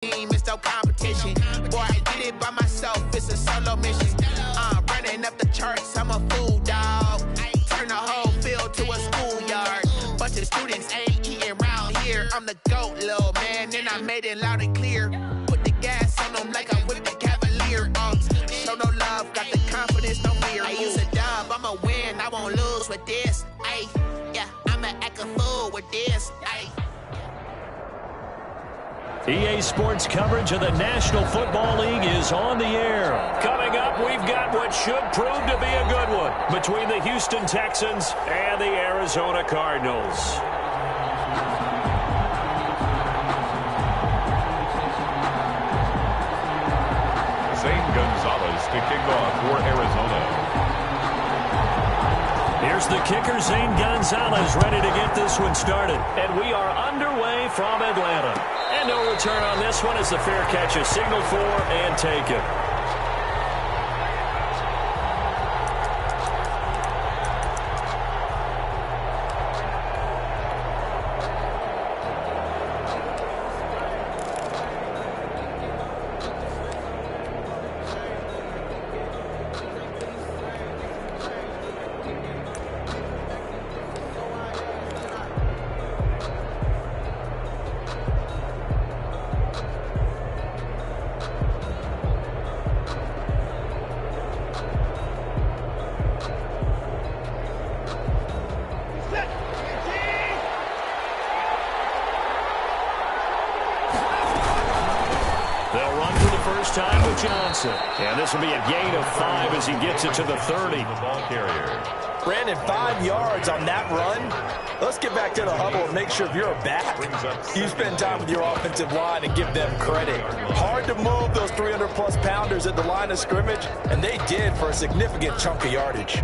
It's no competition. Boy, I did it by myself, it's a solo mission. Running up the charts, I'm a fool, dog. Turn the whole field to a schoolyard. Bunch of students ain't eating round here. I'm the GOAT, little man, and I made it loud and clear. Put the gas on them like I whipped the Cavalier. Show no love, got the confidence, no fear. I use a dub, I'ma win, I won't lose with this. Ay, yeah, I'ma act a fool with this. Ay. EA Sports coverage of the National Football League is on the air. Coming up, we've got what should prove to be a good one between the Houston Texans and the Arizona Cardinals. Zane Gonzalez to kick off for Arizona. Here's the kicker, Zane Gonzalez, ready to get this one started. And we are underway from Atlanta. And no return on this one as the fair catch is signaled for and taken. Time with Johnson. And this will be a gain of 5 as he gets it to the 30. The ball carrier. Brandon, 5 yards on that run. Let's get back to the huddle and make sure if you're a back, you spend time with your offensive line and give them credit. Hard to move those 300-plus pounders at the line of scrimmage, and they did for a significant chunk of yardage.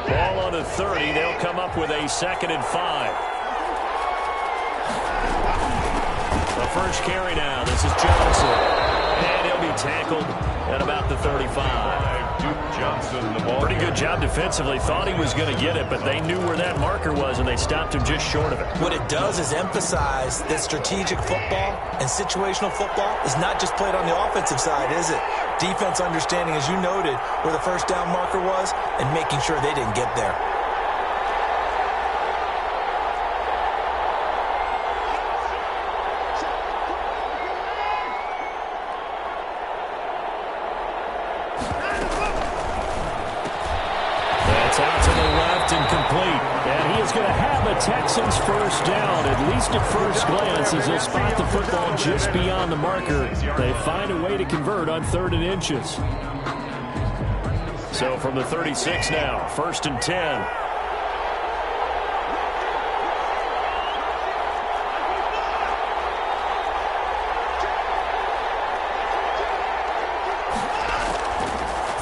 Ball on the 30. They'll come up with a 2nd and 5. The first carry now. This is Johnson. And he'll be tackled at about the 35. Duke Johnson, the ball. Pretty good job defensively. Thought he was going to get it, but they knew where that marker was, and they stopped him just short of it. What it does is emphasize that strategic football and situational football is not just played on the offensive side, is it? Defense understanding, as you noted, where the first down marker was and making sure they didn't get there. Texans first down, at least at first glance, as they'll spot the football just beyond the marker. They find a way to convert on 3rd and inches. So from the 36 now, 1st and 10.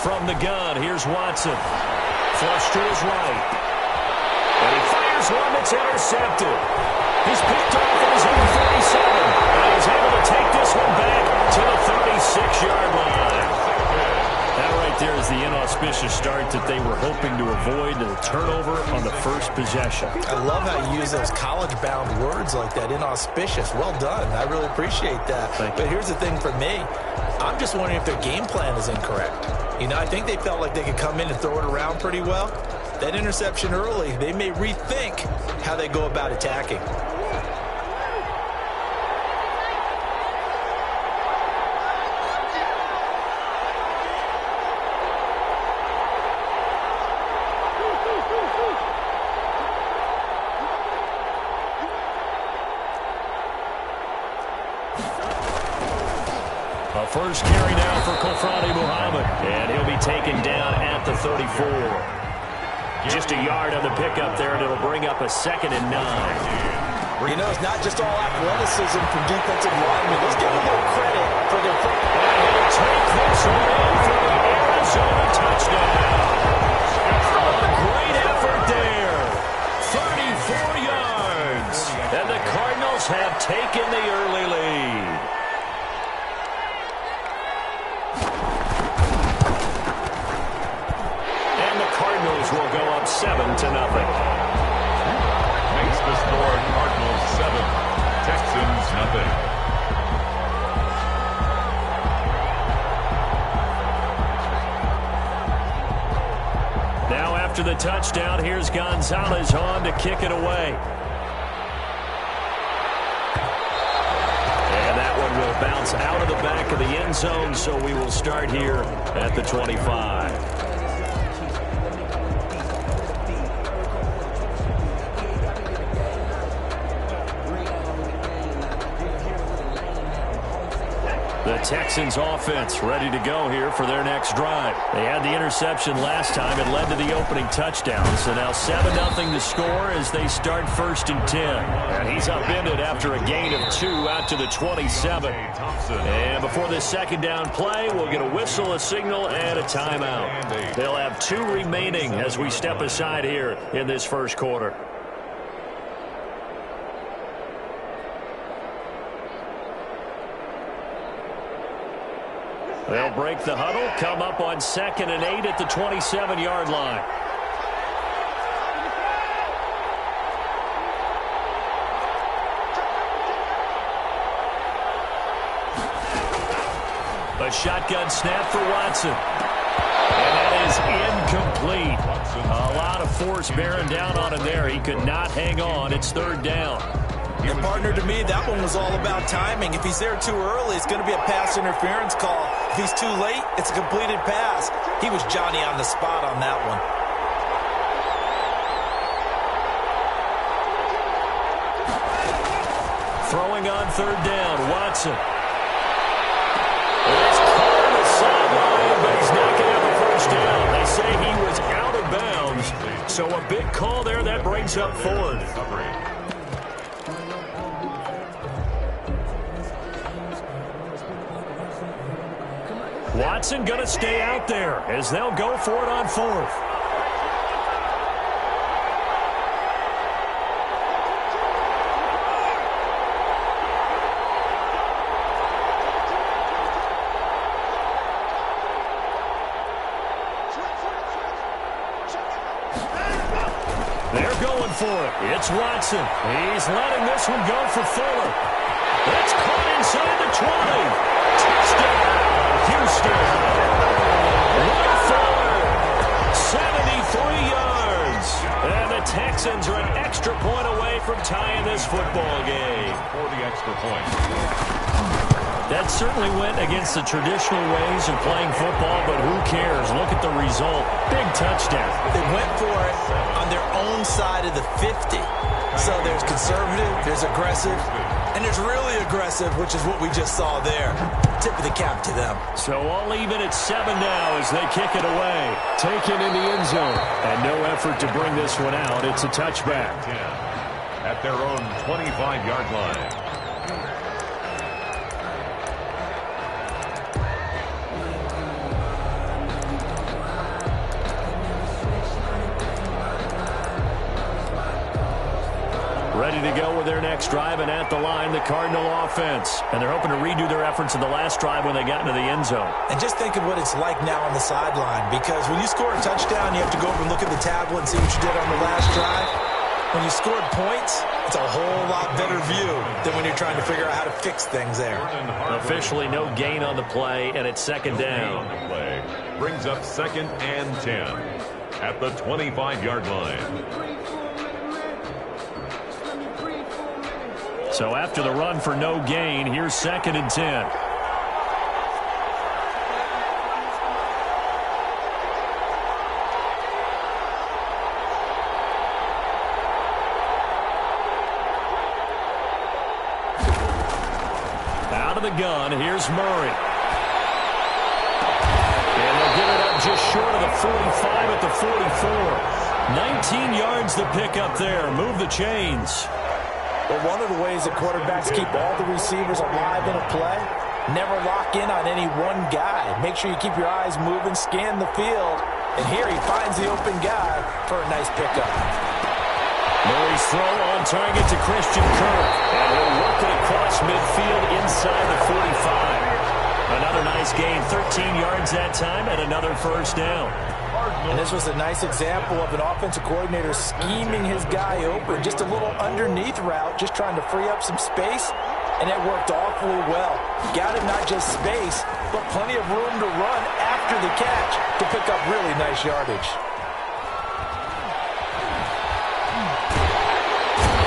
From the gun, here's Watson. Flush to his right. And he fires one that's intercepted. He's picked off at his own 37. And he's able to take this one back to the 36-yard line. That right there is the inauspicious start that they were hoping to avoid, the turnover on the first possession. I love how you use those college-bound words like that, inauspicious. Well done. I really appreciate that. But here's the thing for me. I'm just wondering if their game plan is incorrect. You know, I think they felt like they could come in and throw it around pretty well. That interception early, they may rethink how they go about attacking. A first carry now for Kofrani Muhammad, and he'll be taken down at the 34. Just a yard on the pickup there, and it'll bring up a 2nd and 9. You know, it's not just all athleticism from defensive linemen. Let's give them a little credit for their football. And he'll take this one in for the Arizona touchdown. Great effort there. 34 yards. And the Cardinals have taken the early lead. And the Cardinals will go up 7-0. Makes the score Cardinals 7, Texans nothing. Now after the touchdown, here's Gonzalez on to kick it away. And that one will bounce out of the back of the end zone, so we will start here at the 25. The Texans offense ready to go here for their next drive. They had the interception last time. It led to the opening touchdown. So now 7-0 to score as they start 1st and 10. And he's upended after a gain of 2 out to the 27. And before this 2nd down play, we'll get a whistle, a signal, and a timeout. They'll have 2 remaining as we step aside here in this 1st quarter. They'll break the huddle, come up on 2nd and 8 at the 27-yard line. A shotgun snap for Watson. And that is incomplete. A lot of force bearing down on him there. He could not hang on. It's 3rd down. And partner, to me, that one was all about timing. If he's there too early, it's going to be a pass interference call. If he's too late, it's a completed pass. He was Johnny on the spot on that one. Throwing on 3rd down, Watson. It's caught on the sideline, but he's not going to have a 1st down. They say he was out of bounds. So a big call there that brings up 4th. Watson going to stay out there as they'll go for it on 4th. They're going for it. It's Watson. He's letting this one go for Fuller. That's caught inside the 20. Touchdown, Houston. Will Fuller, 73 yards. And the Texans are an extra point away from tying this football game. For the extra point. That certainly went against the traditional ways of playing football, but who cares? Look at the result. Big touchdown. They went for it on their own side of the 50. So there's conservative, there's aggressive, and there's really aggressive, which is what we just saw there. Tip of the cap to them. So all even at 7 now as they kick it away. Taken in the end zone. And no effort to bring this one out. It's a touchback. At their own 25-yard line. Ready to go with their next drive, and at the line, the Cardinal offense. And they're hoping to redo their efforts in the last drive when they got into the end zone. And just think of what it's like now on the sideline, because when you score a touchdown, you have to go over and look at the tablet and see what you did on the last drive. When you scored points, it's a whole lot better view than when you're trying to figure out how to fix things there. Officially no gain on the play, and it's 2nd down. The play brings up 2nd and 10 at the 25-yard line. So after the run for no gain, here's 2nd and 10. Out of the gun, here's Murray. And they'll give it up just short of the 45 at the 44. 19 yards the pick up there. Move the chains. But one of the ways that quarterbacks keep all the receivers alive in a play, never lock in on any one guy. Make sure you keep your eyes moving, scan the field. And here he finds the open guy for a nice pickup. Murray's throw on target to Christian Kirk. And he'll work it across midfield inside the 45. Another nice gain, 13 yards that time, and another first down. And this was a nice example of an offensive coordinator scheming his guy open. Just a little underneath route, just trying to free up some space, and it worked awfully well. Got him not just space, but plenty of room to run after the catch to pick up really nice yardage.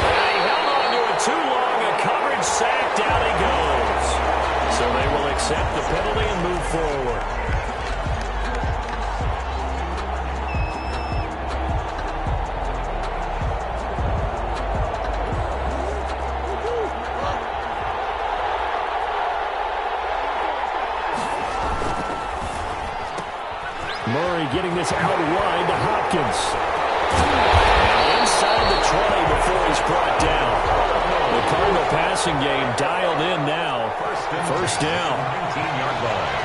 And he held on to it too long, a coverage sack, down he goes. So they will accept the penalty and move forward. Murray getting this out wide to Hopkins. And inside the 20 before he's brought down. The Cardinal passing game dialed in now. First down. 19-yard line.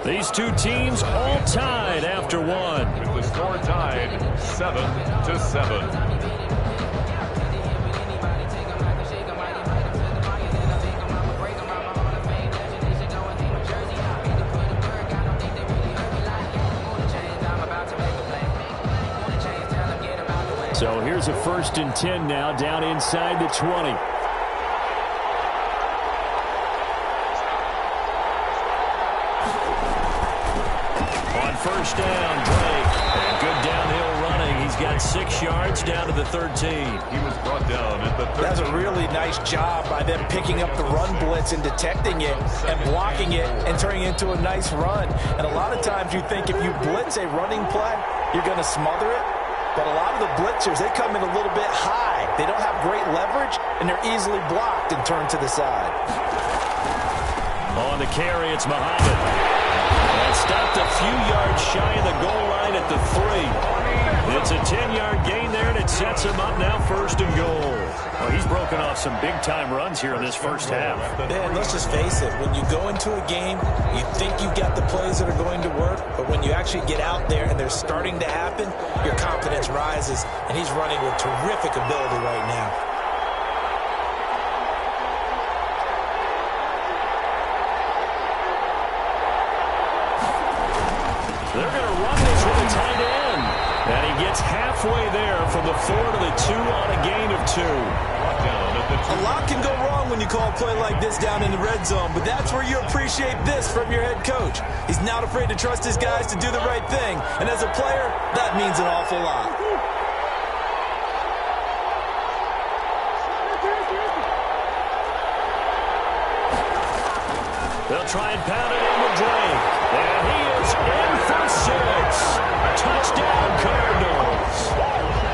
These two teams all tied after one. With the score tied 7-7. So here's a 1st and 10 now, down inside the 20. First down, Drake. And good downhill running. He's got 6 yards down to the 13. He was brought down at the 13. That's a really nice job by them picking up the run blitz and detecting it and blocking it and turning it into a nice run. And a lot of times you think if you blitz a running play, you're going to smother it. But a lot of the blitzers, they come in a little bit high. They don't have great leverage, and they're easily blocked and turned to the side. On the carry, it's Muhammad. And stopped a few yards shy of the goal line at the 3. It's a 10-yard gain there, and it sets him up now 1st and goal. Well, he's broken off some big-time runs here in this first half. Man, let's just face it. When you go into a game, you think you've got the plays that are going to work, but when you actually get out there and they're starting to happen, your confidence rises, and he's running with terrific ability right now. They're going to run this with a tight end. And he gets halfway there from the 4 to the 2 on a gain of 2. A lot can go wrong when you call a play like this down in the red zone, but that's where you appreciate this from your head coach. He's not afraid to trust his guys to do the right thing. And as a player, that means an awful lot. They'll try and pound it in with Drake. And he is in for 6. Touchdown, Cardinals.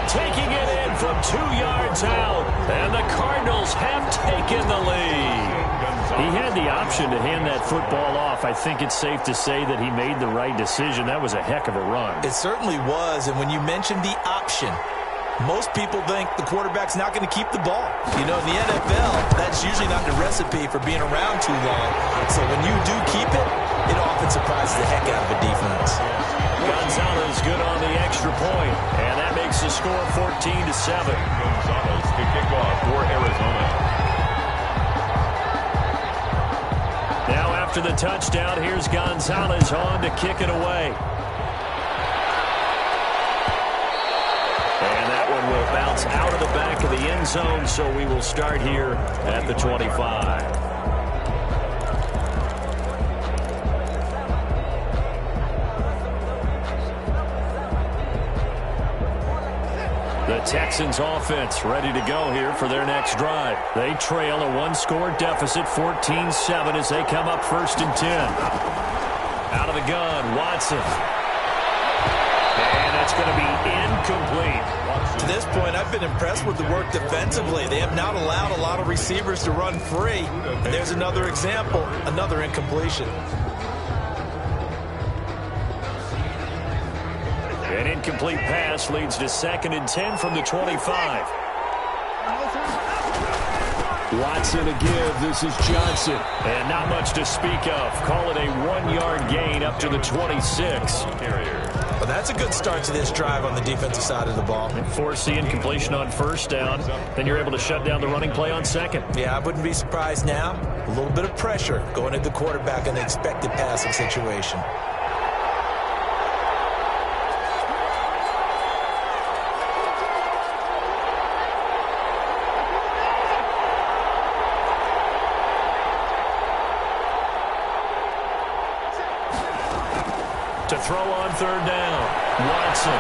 Taking it in from 2 yards out. And the Cardinals have taken the lead. He had the option to hand that football off. I think it's safe to say that he made the right decision. That was a heck of a run. It certainly was. And when you mentioned the option, most people think the quarterback's not going to keep the ball. You know, in the NFL, that's usually not the recipe for being around too long. So when you do keep it, it often surprises the heck out of a defense. Gonzalez good on the extra point, and that makes the score 14-7. Gonzalez to kick off for Arizona. Now after the touchdown, here's Gonzalez on to kick it away. And that one will bounce out of the back of the end zone, so we will start here at the 25. The Texans offense ready to go here for their next drive. They trail a one-score deficit, 14-7, as they come up 1st and 10. Out of the gun, Watson. And that's going to be incomplete. To this point, I've been impressed with the work defensively. They have not allowed a lot of receivers to run free. And there's another example, another incompletion. An incomplete pass leads to 2nd and 10 from the 25. Watson a give. This is Johnson. And not much to speak of. Call it a 1-yard gain up to the 26. Well, that's a good start to this drive on the defensive side of the ball. And force the incompletion on 1st down. Then you're able to shut down the running play on 2nd. Yeah, I wouldn't be surprised now. A little bit of pressure going at the quarterback in the expected passing situation. To throw on 3rd down. Watson.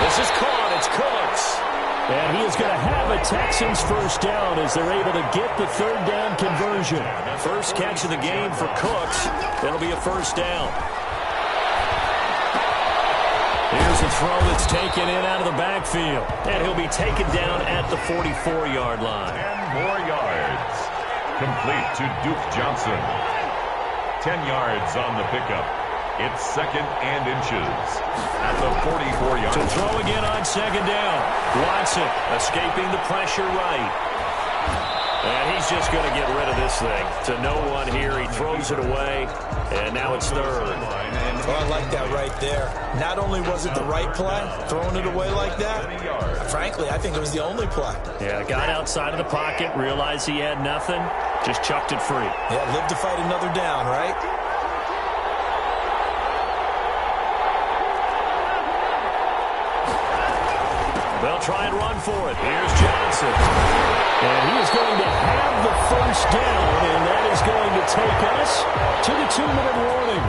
This is caught. It's Cooks. And he is going to have a Texans 1st down as they're able to get the 3rd down conversion. First catch of the game for Cooks. It'll be a 1st down. Here's a throw that's taken in out of the backfield. And he'll be taken down at the 44-yard line. 10 more yards. Complete to Duke Johnson. 10 yards on the pickup. It's 2nd and inches at the 44-yard line. To throw again on 2nd down. Watson escaping the pressure right. And he's just going to get rid of this thing. To no one here. He throws it away. And now it's 3rd. Oh, I like that right there. Not only was it the right play, throwing it away like that, frankly, I think it was the only play. Yeah, got outside of the pocket, realized he had nothing, just chucked it free. Yeah, live to fight another down, right? They'll try and run for it. Here's Johnson. And he is going to have the 1st down, and that is going to take us to the 2-minute warning.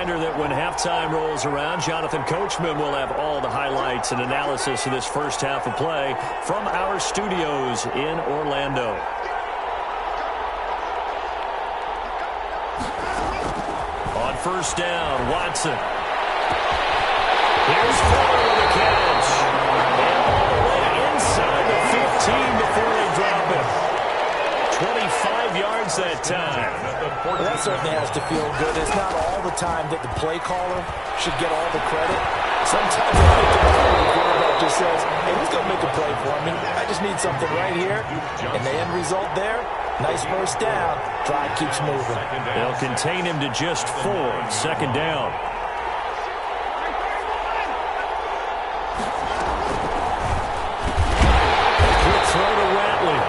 That when halftime rolls around, Jonathan Coachman will have all the highlights and analysis of this first half of play from our studios in Orlando. On 1st down, Watson. Here's Fuller with a catch. And all the way inside the 15 before they drop it. 25 yards that time. Well, that certainly has to feel good. It's not all the time that the play caller should get all the credit. Sometimes I think the quarterback just says, hey, who's going to make a play for me? I just need something right here. And the end result there, nice 1st down. Drive keeps moving. They'll contain him to just 4. 2nd down. Quick throw to Ratley.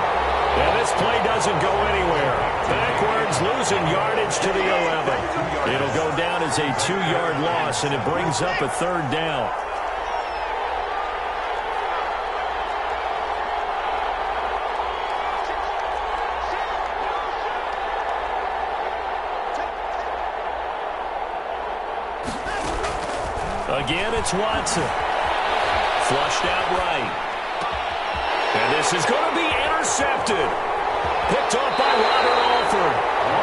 And this play doesn't go anywhere. Backwards, losing yardage to the 11. It'll go down as a 2-yard loss, and it brings up a 3rd down. Again, it's Watson. Flushed out right. And this is going to be intercepted. Picked off by Robert Alford.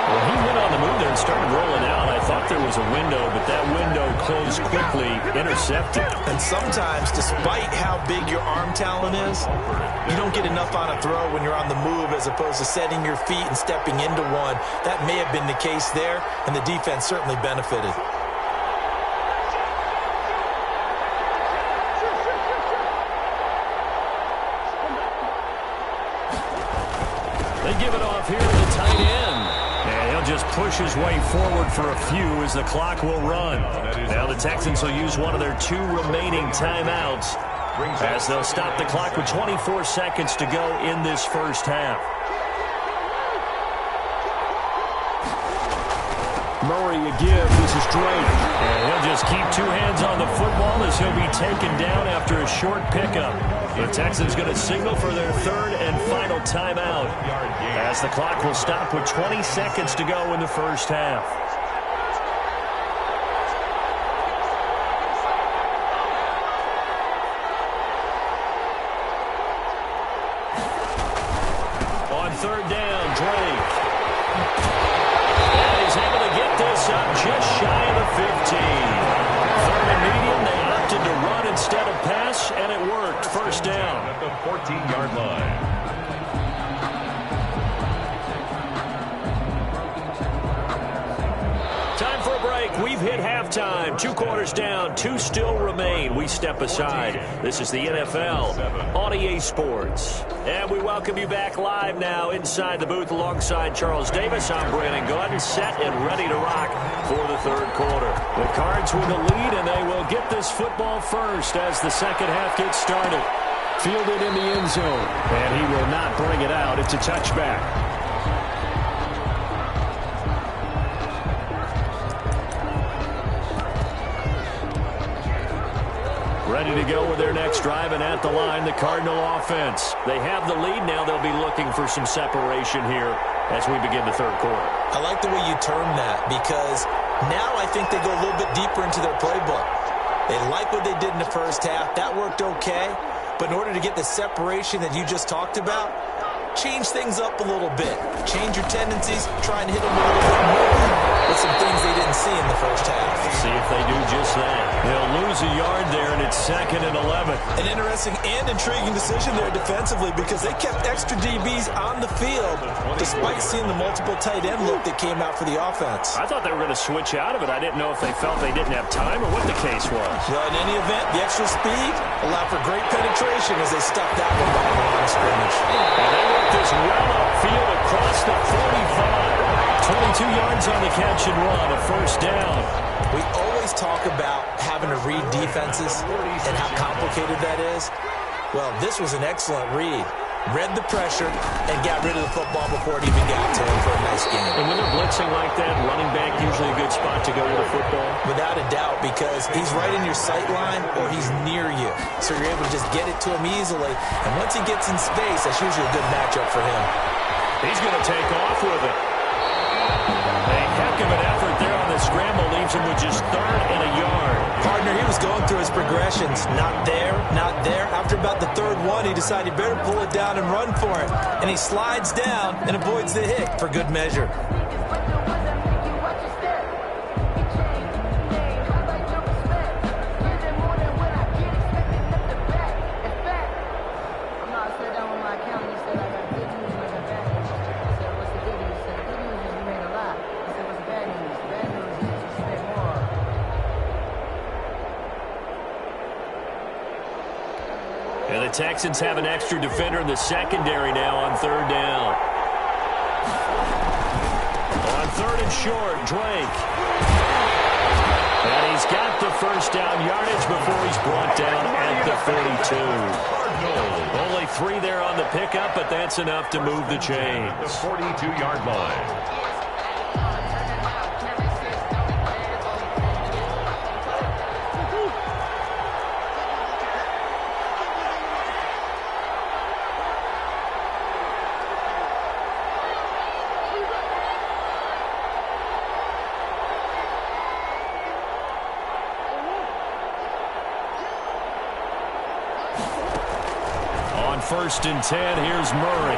Well, he went on the move there and started rolling out. I thought there was a window, but that window closed quickly. Intercepted. And sometimes, despite how big your arm talent is, you don't get enough on a throw when you're on the move as opposed to setting your feet and stepping into one. That may have been the case there, and the defense certainly benefited. They give it off here to the tight end. And he'll just push his way forward for a few as the clock will run. Now the Texans will use one of their 2 remaining timeouts as they'll stop the clock with 24 seconds to go in this first half. Murray a give. This is Drake. And he'll just keep two hands on the football as he'll be taken down after a short pickup. The Texans going to signal for their third and final timeout as the clock will stop with 20 seconds to go in the first half. On third down, Drake. And he's able to get this up just shy of the 15. Third and medium, they opted to run instead of pass, and it worked. First down. At the 14-yard line. Time for a break. We've hit halftime. 2 quarters down. 2 still remain. We step aside. This is the NFL on EA Sports. And we welcome you back live now inside the booth alongside Charles Davis. I'm Brandon Gordon, set and ready to rock for the third quarter. The Cards with the lead, and they will get this football first as the second half gets started. Fielded in the end zone, and he will not bring it out. It's a touchback. Ready to go with their next drive, and at the line, the Cardinal offense. They have the lead. Now they'll be looking for some separation here as we begin the third quarter. I like the way you term that, because now I think they go a little bit deeper into their playbook. They like what they did in the first half. That worked okay. But in order to get the separation that you just talked about, change things up a little bit. Change your tendencies. Try and hit them a little bit more with some things they didn't see in the first half. See if they do just that. They'll lose a yard there, and it's 2nd and 11. An interesting and intriguing decision there defensively, because they kept extra DBs on the field despite seeing the multiple tight end look that came out for the offense. I thought they were going to switch out of it. I didn't know if they felt they didn't have time or what the case was. Well, in any event, the extra speed allowed for great penetration as they stuffed that one by the line of scrimmage. And they worked this well upfield across the 45. 22 yards on the catch and run, a first down. We always talk about having to read defenses and how complicated that is. Well, this was an excellent read. Read the pressure and got rid of the football before it even got to him for a nice game. And when they're blitzing like that, running back usually a good spot to go with the football? Without a doubt, because he's right in your sight line or he's near you. So you're able to just get it to him easily. And once he gets in space, that's usually a good matchup for him. He's going to take off with it. A heck of an effort there on the scramble leaves him with just 3rd and a yard. Partner, he was going through his progressions. Not there, not there. After about the 3rd one, he decided he better pull it down and run for it. And he slides down and avoids the hit for good measure. And the Texans have an extra defender in the secondary now on 3rd down. On 3rd and short, Drake. And he's got the first down yardage before he's brought down at the 42. Only 3 there on the pickup, but that's enough to move the chains. The 42-yard line. On 1st and 10, here's Murray.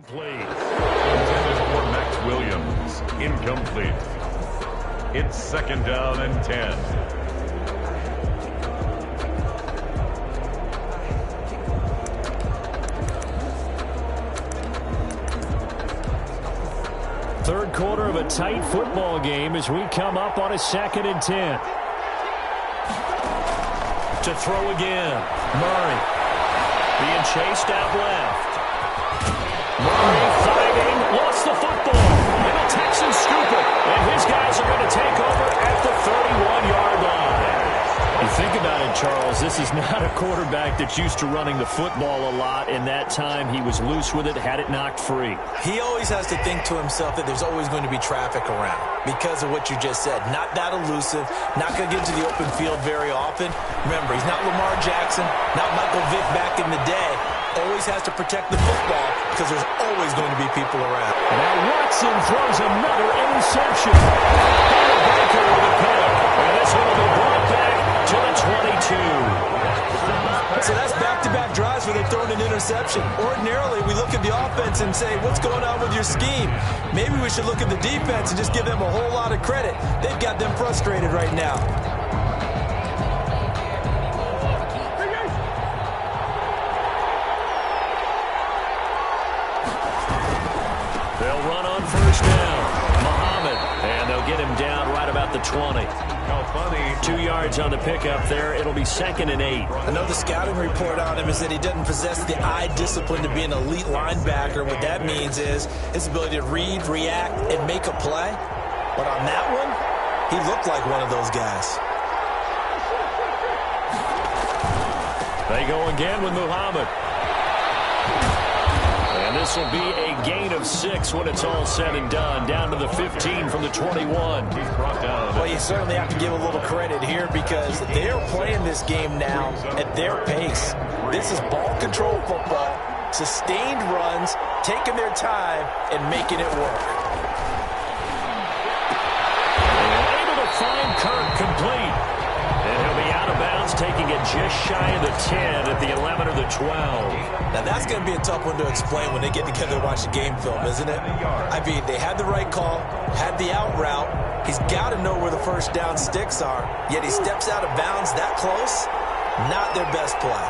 Please. Intended for Max Williams. Incomplete. It's 2nd down and 10. Third quarter of a tight football game as we come up on a 2nd and 10. To throw again. Murray being chased out left. Murray fighting, lost the football, and the Texans scoop it, and his guys are going to take over at the 31-yard line. You think about it, Charles, this is not a quarterback that's used to running the football a lot. In that time, he was loose with it, had it knocked free. He always has to think to himself that there's always going to be traffic around because of what you just said. Not that elusive, not going to get into the open field very often. Remember, he's not Lamar Jackson, not Michael Vick back in the day. Always has to protect the football because there's always going to be people around. Now Watson throws another interception. Baker with a pick. And this one will be brought back to the 22. So that's back-to-back drives where they've thrown an interception. Ordinarily, we look at the offense and say, what's going on with your scheme? Maybe we should look at the defense and just give them a whole lot of credit. They've got them frustrated right now. They'll run on first down. Muhammad, and they'll get him down right about the 20. How funny. 2 yards on the pickup there. It'll be 2nd and 8. Another scouting report on him is that he doesn't possess the eye discipline to be an elite linebacker. What that means is his ability to read, react, and make a play. But on that one, he looked like one of those guys. They go again with Muhammad. And this will be a gain of 6 when it's all said and done. Down to the 15 from the 21. He's brought down. Well, you certainly have to give a little credit here because they're playing this game now at their pace. This is ball control football, sustained runs, taking their time, and making it work. They're able to find Kirk complete. And he'll be out of bounds, taking it just shy of the 10 at the 11 or the 12. Now, that's going to be a tough one to explain when they get together to watch the game film, isn't it? I mean, they had the right call, had the out route. He's got to know where the first down sticks are, yet he steps out of bounds that close. Not their best play.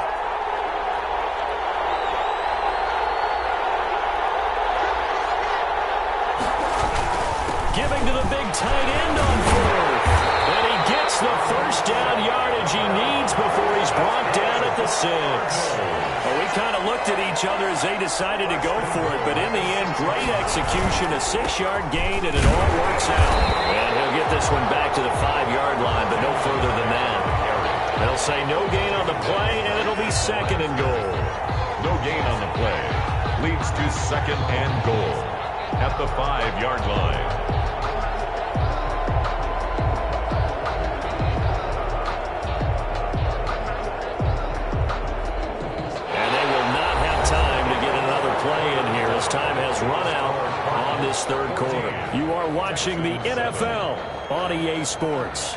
Giving to the big tight end on 4th. And he gets the first down yardage he needs before he's brought down at the 6. Well, we kind of looked at each other as they decided to go for it, but in the end, great execution, a 6-yard gain, and it all works out. And he'll get this one back to the 5-yard line, but no further than that. They'll say no gain on the play, and it'll be 2nd and goal. No gain on the play. Leads to 2nd and goal at the 5-yard line. Time has run out on this third quarter. You are watching the NFL on EA Sports.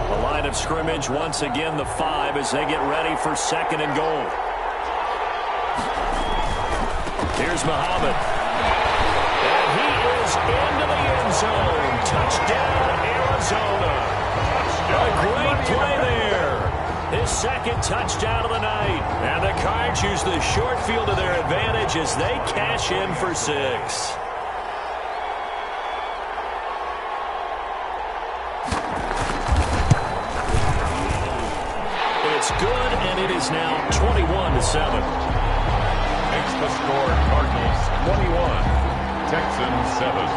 The line of scrimmage once again the 5 as they get ready for 2nd and goal. Here's Muhammad. And he is into the end zone. Touchdown, Arizona. A great play there. His 2nd touchdown of the night. And the Cards use the short field to their advantage as they cash in for 6. It's good, and it is now 21-7. Makes the score Cardinals 21, Texans 7.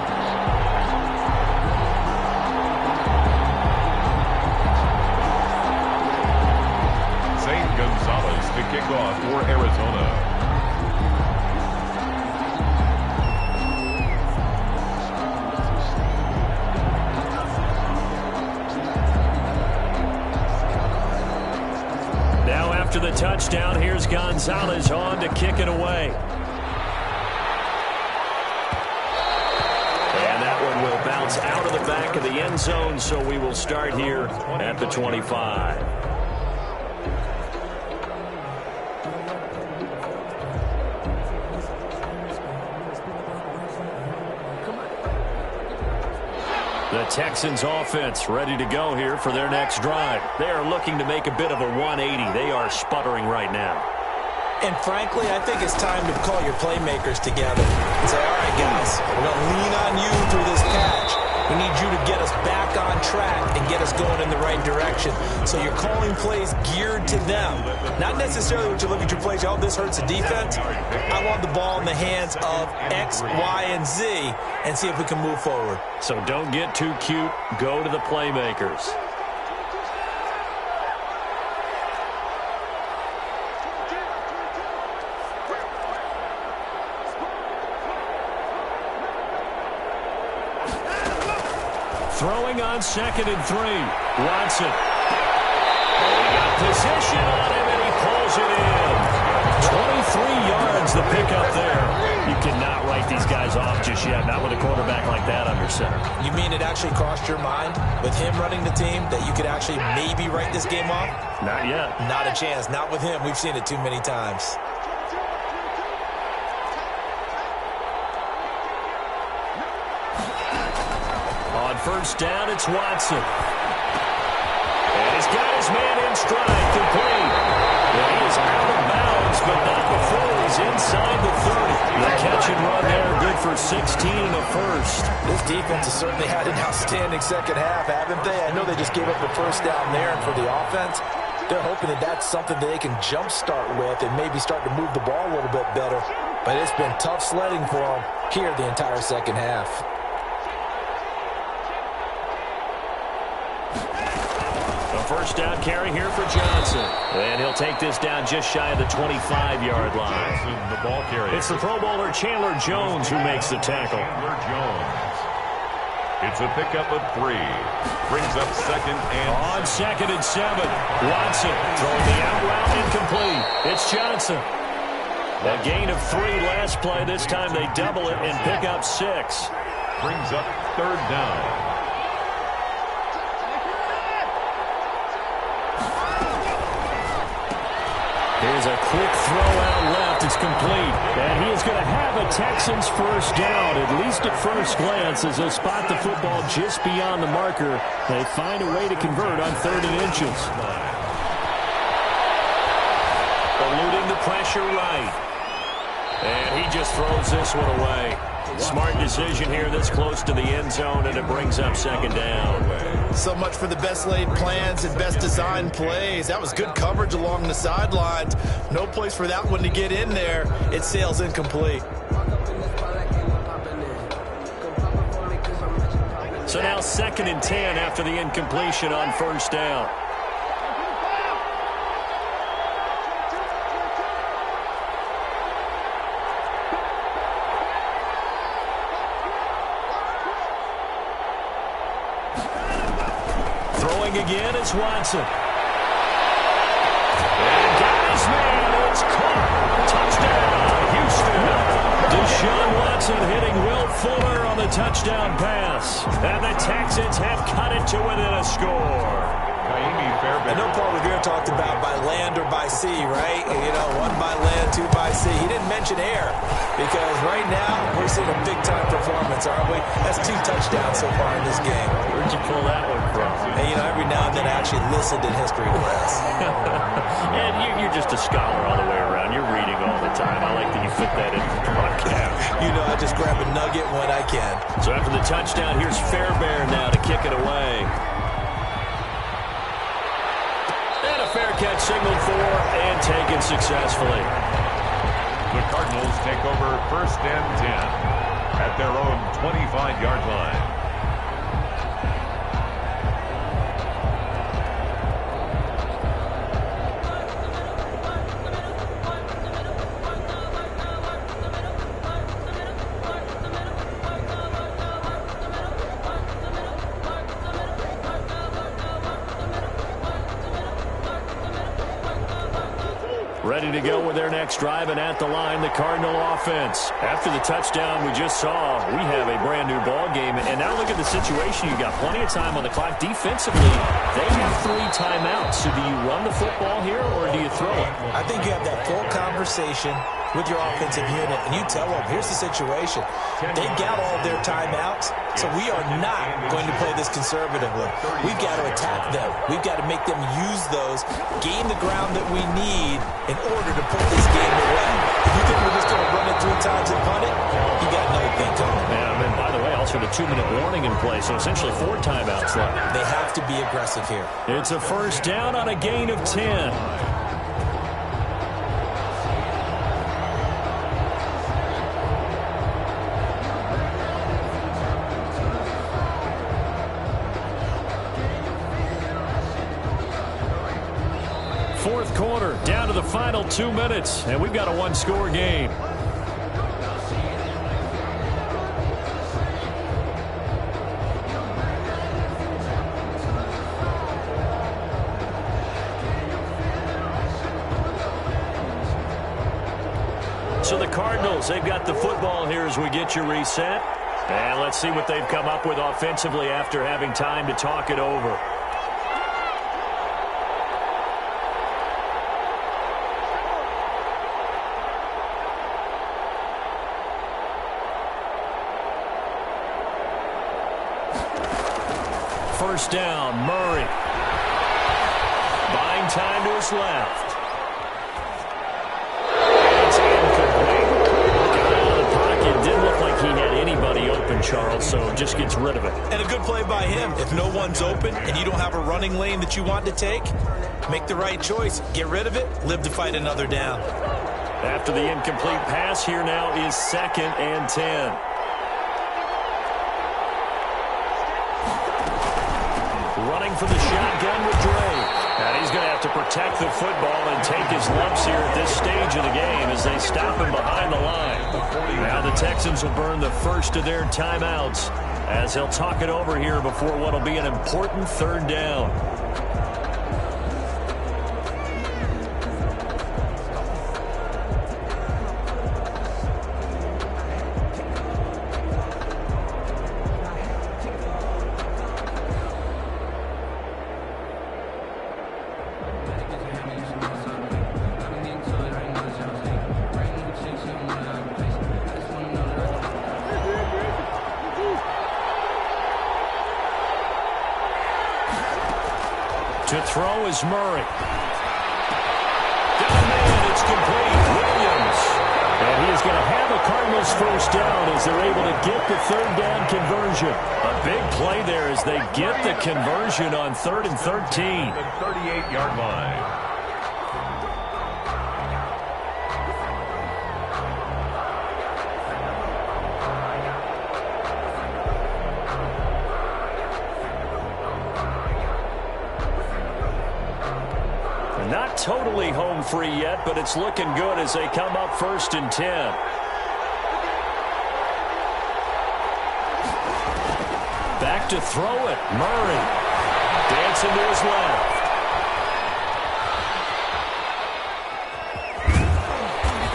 Gonzalez to kick off for Arizona. Now after the touchdown, here's Gonzalez on to kick it away. And that one will bounce is out of the back of the end zone, so we will start here at the 25. The Texans offense ready to go here for their next drive. They are looking to make a bit of a 180. They are sputtering right now. And frankly, I think it's time to call your playmakers together and say, all right, guys, we're going to lean on you through this patch. We need you to get us back on track and get us going in the right direction. So you're calling plays geared to them. Not necessarily what you look at your plays, oh, this hurts the defense. I want the ball in the hands of X, Y, and Z and see if we can move forward. So don't get too cute. Go to the playmakers. Throwing on 2nd and 3. Watson. He got position on him, and he pulls it in. 23 yards, the pickup there. You cannot write these guys off just yet, not with a quarterback like that under center. You mean it actually crossed your mind with him running the team that you could actually maybe write this game off? Not yet. Not a chance. Not with him. We've seen it too many times. First down, it's Watson. And he's got his man in stride, complete. And he is out of bounds, but not before he's inside the 30. The catch and run there, good for 16 and a first. This defense has certainly had an outstanding second half, haven't they? I know they just gave up the first down there, and for the offense, they're hoping that that's something that they can jumpstart with and maybe start to move the ball a little bit better. But it's been tough sledding for them here the entire second half. First down carry here for Johnson. And he'll take this down just shy of the 25-yard line. The ball carrier. It's the Pro Bowler Chandler Jones who makes the tackle. Chandler Jones. It's a pickup of 3. Brings up 2nd and... On 2nd and 7. Watson throwing the out route incomplete. It's Johnson. A gain of 3 last play. This time they double it and pick up 6. Brings up 3rd down. Here's a quick throw out left. It's complete. And he is going to have a Texans first down, at least at first glance, as they spot the football just beyond the marker. They find a way to convert on 3rd and inches. Eluding the pressure right. And he just throws this one away. Smart decision here this close to the end zone, and it brings up 2nd down. So much for the best laid plans and best designed plays. That was good coverage along the sidelines. No place for that one to get in there. It sails incomplete. So now 2nd and 10 after the incompletion on first down. Again, it's Watson. And got his man. It's caught. Touchdown, Houston. Deshaun Watson hitting Will Fuller on the touchdown pass. And the Texans have cut it to within a score. I know Paul Revere talked about by land or by sea, right? You know, 1 by land, 2 by sea. He didn't mention air because right now we're seeing a big-time performance, aren't we? That's 2 touchdowns so far in this game. Where'd you pull that one from? And, you know, every now and then I actually listened in history class. And you're just a scholar all the way around. You're reading all the time. I like that you fit that into the broadcast. You know, I just grab a nugget when I can. So after the touchdown, here's Fairbairn now to kick it away. Fair catch signaled for and taken successfully. The Cardinals take over 1st and 10 at their own 25-yard line. Ready to go with their next drive, and at the line, the Cardinal offense. After the touchdown we just saw, we have a brand-new ball game. And now look at the situation. You got plenty of time on the clock. Defensively, they have 3 timeouts. So do you run the football here, or do you throw it? I think you have that full conversation with your offensive unit, and you tell them, here's the situation. They got all their timeouts, so we are not going to play this conservatively. We've got to attack them. We've got to make them use those, gain the ground that we need in order to put this game away. If you think we're just going to run it 3 times and punt it, you got another thing coming. Yeah, and by the way, also the 2-minute warning in play, so essentially 4 timeouts left. They have to be aggressive here. It's a first down on a gain of 10. Fourth quarter, down to the final 2 minutes, and we've got a 1-score game. So the Cardinals, they've got the football here as we get you reset. And let's see what they've come up with offensively after having time to talk it over. First down, Murray. Buying time to his left. It's incomplete. Got out of the pocket. Didn't look like he had anybody open, Charles, so just gets rid of it. And a good play by him. If no one's open and you don't have a running lane that you want to take, make the right choice. Get rid of it. Live to fight another down. After the incomplete pass, here now is 2nd and 10. Running for the shotgun with Drake. And he's going to have to protect the football and take his lumps here at this stage of the game as they stop him behind the line. Now the Texans will burn the first of their timeouts as he'll talk it over here before what will be an important 3rd down. To throw is Murray. Got a man, it's complete. Williams. And he is going to have a Cardinals first down as they're able to get the 3rd down conversion. A big play there as they get the conversion on 3rd and 13. The 38-yard line. Not totally home free yet, but it's looking good as they come up 1st and 10. Back to throw it. Murray dancing to his left.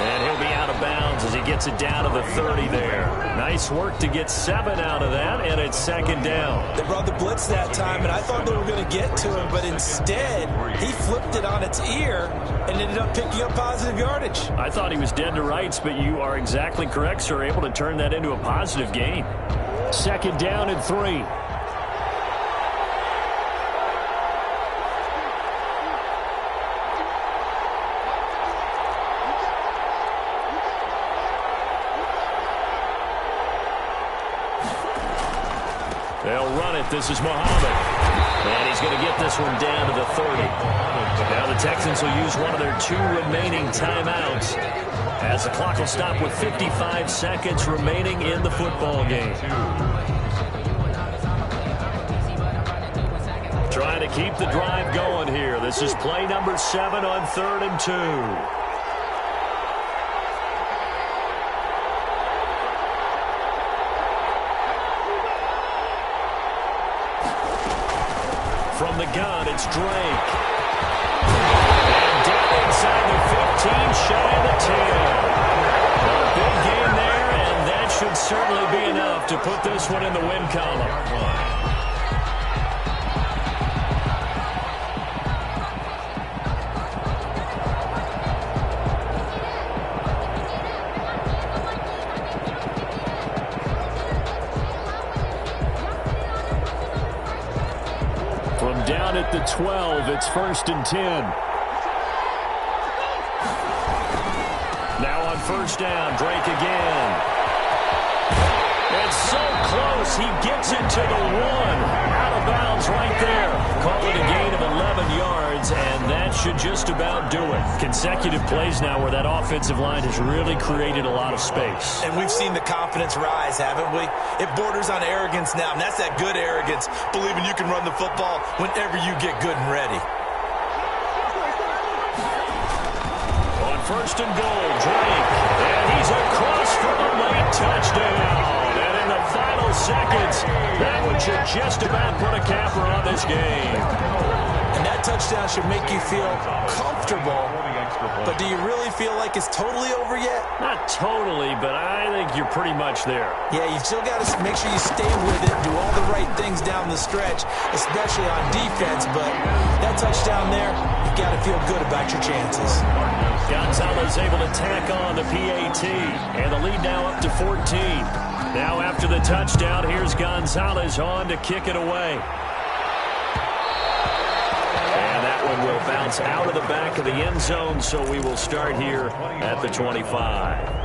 And he'll be out of bounds as he gets it down to the 30 there. Nice work to get 7 out of that, and it's 2nd down. They brought the blitz that time, and I thought they were going to get to him, but instead he flipped it on its ear and ended up picking up positive yardage. I thought he was dead to rights, but you are exactly correct, sir. Able to turn that into a positive gain. 2nd down and 3. They'll run it. This is Muhammad. And he's going to get this one down to the 30. Now the Texans will use one of their 2 remaining timeouts as the clock will stop with 55 seconds remaining in the football game. Trying to keep the drive going here. This is play number 7 on 3rd and 2. From the gun, it's Drake. And down inside the 15, shy of the 10. A big game there, and that should certainly be enough to put this one in the win column. Down at the 12, it's 1st and 10. Now on 1st down, Drake again. It's so close, he gets it to the 1. Out of bounds right there. Call it a gain of 11 yards, and that should just about do it. Consecutive plays now where that offensive line has really created a lot of space. And we've seen the confidence rise, haven't we? It borders on arrogance now, and that's that good arrogance, believing you can run the football whenever you get good and ready. On 1st and goal, Drake, and he's across for the late touchdown. And in the final seconds, that one should just about put a capper on this game. And that touchdown should make you feel comfortable. But do you really feel like it's totally over yet? Not totally, but I think you're pretty much there. Yeah, you still got to make sure you stay with it, do all the right things down the stretch, especially on defense. But that touchdown there, you've got to feel good about your chances. Gonzalez able to tack on the PAT, and the lead now up to 14. Now after the touchdown, here's Gonzalez on to kick it away. And that one will bounce out of the back of the end zone, so we will start here at the 25.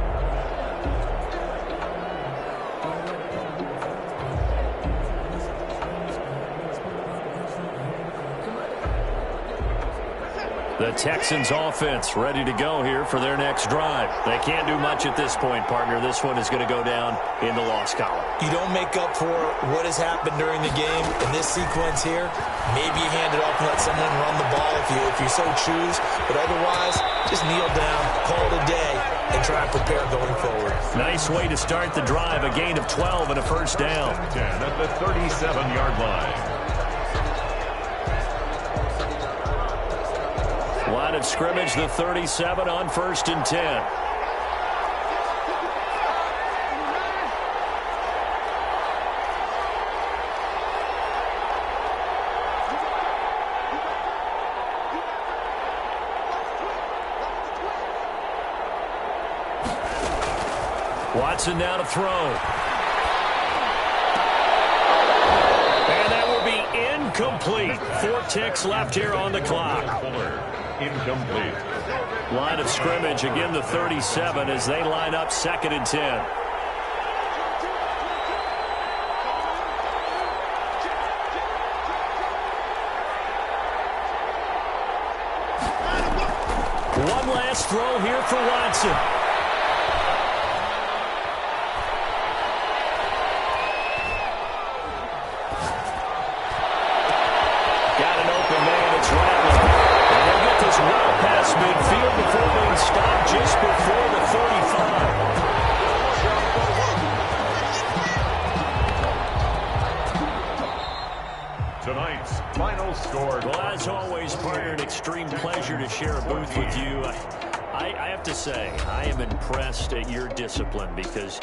The Texans offense ready to go here for their next drive. They can't do much at this point, partner. This one is going to go down in the loss column. You don't make up for what has happened during the game in this sequence here. Maybe you hand it off and let someone run the ball if you so choose. But otherwise, just kneel down, call it a day, and try and prepare going forward. Nice way to start the drive. A gain of 12 and a 1st down. 10 at the 37-yard line. Line of scrimmage, the 37 on 1st and 10. Watson now to throw. And that will be incomplete. 4 ticks left here on the clock. Incomplete. Line of scrimmage, again the 37 as they line up 2nd and 10. One last throw here for Watson. Got an open man, it's Rattler. Well past midfield before being stopped just before the 35. Tonight's final score. Well, as always, partner, an extreme pleasure to share a booth with you. I have to say, I am impressed at your discipline because